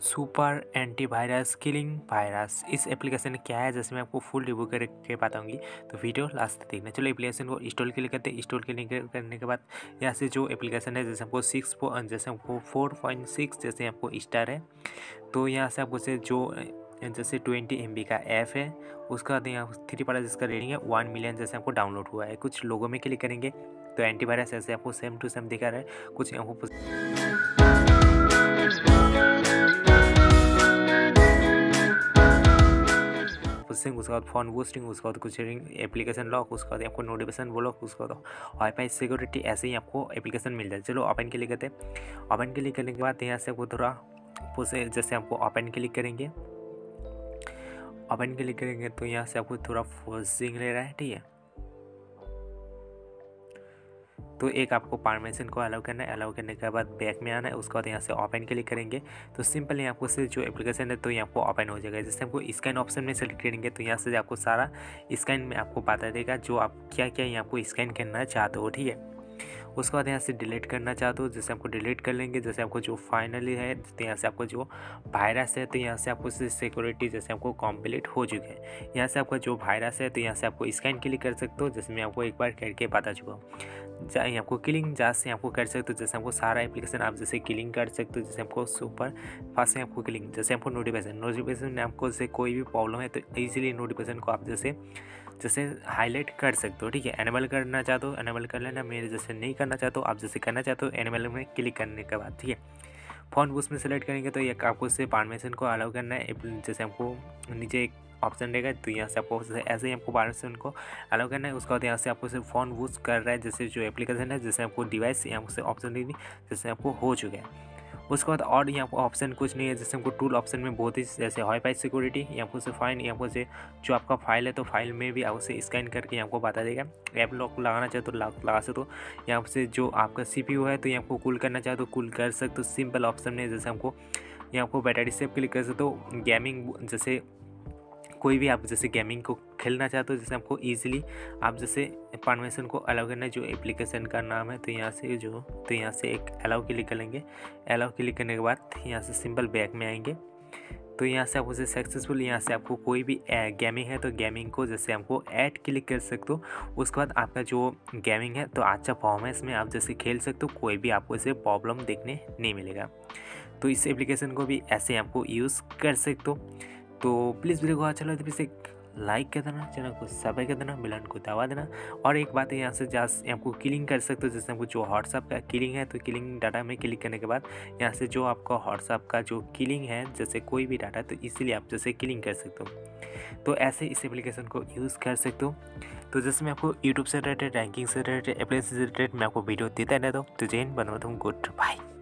Super antivirus killing virus. इस application क्या है जैसे मैं आपको फुल रिव्यू करके बताऊंगी, तो वीडियो लास्ट तक देखना। चलो एप्लीकेशन को इंस्टॉल के लिए करते हैं। इंस्टॉल करने के बाद यहाँ से जो एप्लीकेशन है जैसे हमको 4.6 जैसे आपको स्टार है, तो यहाँ से आपको से जो जैसे 20 MB का ऐप है उसका यहाँ 3 जिसका रेटिंग है 1 मिलियन जैसे आपको डाउनलोड हुआ है। कुछ लोगों में क्लिक करेंगे तो एंटीवायरस ऐसे आपको सेम टू सेम दिखा रहा है। कुछ आपको प्रोसेसिंग, उसके बाद फोन बूस्टिंग, उसके बाद कुछ एप्लीकेशन लॉक, उसके बाद आपको नोटिफिकेशन ब्लॉक, उसके बाद वाईफाई सिक्योरिटी, ऐसे ही आपको एप्लीकेशन मिल जाए। चलो ओपन क्लिक करते हैं। ओपन क्लिक करने के बाद यहाँ से आपको थोड़ा जैसे आपको ओपन क्लिक करेंगे, ओपन क्लिक करेंगे तो यहाँ से आपको थोड़ा प्रोसेसिंग ले रहा है, ठीक है। तो एक आपको परमिशन को अलाउ करना है, अलाउ करने के बाद बैक में आना है, उसके बाद यहाँ से ओपन क्लिक करेंगे तो सिंपली आपको से जो एप्लीकेशन है तो यहाँ आपको ओपन हो जाएगा। जैसे आपको स्कैन ऑप्शन में सेलेक्ट करेंगे तो यहाँ से आपको सारा स्कैन में आपको बता देगा जो आप क्या क्या यहाँ आपको स्कैन करना चाहते हो, ठीक है। उसके बाद यहाँ से डिलीट करना चाहते हो, जैसे आपको डिलीट कर लेंगे। जैसे आपको जो फाइनली है तो यहाँ से आपको जो वायरस है तो यहाँ से आपको सिक्योरिटी जैसे आपको कंप्लीट हो चुके हैं। यहाँ से आपका जो वायरस है तो यहाँ से आपको स्कैन क्लिक कर सकते हो, जैसे मैं आपको एक बार करके बता चुका हूँ। चाहे आपको किलिंग जहाँ से आपको कर सकते हो, जैसे आपको सारा एप्लीकेशन आप जैसे किलिंग कर सकते हो। जैसे आपको सुपर फास्ट में आपको किलिंग, जैसे आपको नोटिफिकेशन में आपको जैसे कोई भी प्रॉब्लम है तो ईजिली नोटिफिकेशन को आप जैसे हाईलाइट कर सकते हो, ठीक है। एनेबल करना चाहते हो एनेबल कर लेना, मेरे जैसे नहीं करना चाहते हो आप जैसे करना चाहते हो एनेबल में क्लिक करने के बाद, ठीक है। फोन बूस्ट में सेलेक्ट करेंगे तो ये आपको इससे परमिशन को अलाउ करना है। जैसे आपको नीचे एक ऑप्शन रहेगा तो यहाँ से आपको ऐसे ही आपको परमिशन को अलाउ करना है। उसके बाद यहाँ से आपको सिर्फ फोन बूस्ट कर रहा है जैसे जो एप्लीकेशन है, जैसे आपको डिवाइस यहाँ से ऑप्शन दे दी जैसे आपको हो चुका है। उसके बाद और यहाँ पर ऑप्शन कुछ नहीं है, जैसे हमको टूल ऑप्शन में बहुत ही जैसे वाईफाई सिक्योरिटी, यहाँ पर से फाइन, यहाँ पर से जो आपका फाइल है तो फाइल में भी आपसे स्कैन करके यहाँ को बता देगा। ऐप लॉक लगाना चाहे तो लगा सकते हो। यहाँ से जो आपका CPU है तो यहाँ को कूल करना चाहे तो कूल कर सकते हो, सिंपल ऑप्शन है। जैसे हमको यहाँ को बैटरी सेव क्लिक कर सकते हो। गेमिंग जैसे कोई भी आप जैसे गेमिंग को खेलना चाहते हो, जैसे आपको ईजिली आप जैसे परमिशन को अलाउ करना है। जो एप्लीकेशन का नाम है तो यहाँ से एक अलाउ क्लिक करेंगे। अलाउ क्लिक करने के बाद यहाँ से सिंपल बैक में आएंगे तो यहाँ से आप उसे सक्सेसफुल, यहाँ से आपको कोई भी गेमिंग है तो गेमिंग को जैसे आपको ऐड क्लिक कर सकते हो। उसके बाद आपका जो गेमिंग है तो अच्छा परफॉर्मेंस में आप जैसे खेल सकते हो, कोई भी आपको इसे प्रॉब्लम देखने नहीं मिलेगा। तो इस एप्लीकेशन को भी ऐसे आपको यूज़ कर सकते हो। तो प्लीज़ वीडियो को अच्छा लगे तो प्लीज़ एक लाइक कर देना, चैनल को सब्सक्राइब कर देना, बेल आइकन को दबा देना। और एक बात है, यहाँ से आपको किलिंग कर सकते हो। जैसे आपको जो व्हाट्सअप का किलिंग है तो किलिंग डाटा में क्लिक करने के बाद यहाँ से जो आपका व्हाट्सअप का जो किलिंग है जैसे कोई भी डाटा तो इसीलिए आप जैसे किलिंग कर सकते हो। तो ऐसे इस एप्लीकेशन को यूज़ कर सकते हो। तो जैसे मैं आपको यूट्यूब से रिलेटेड, रैंकिंग से रिलेटेड, एप्लीकेशन से रिलेटेड मैं आपको वीडियो देता रहता हूँ। तो जय हिंद, बंद गुड बाय।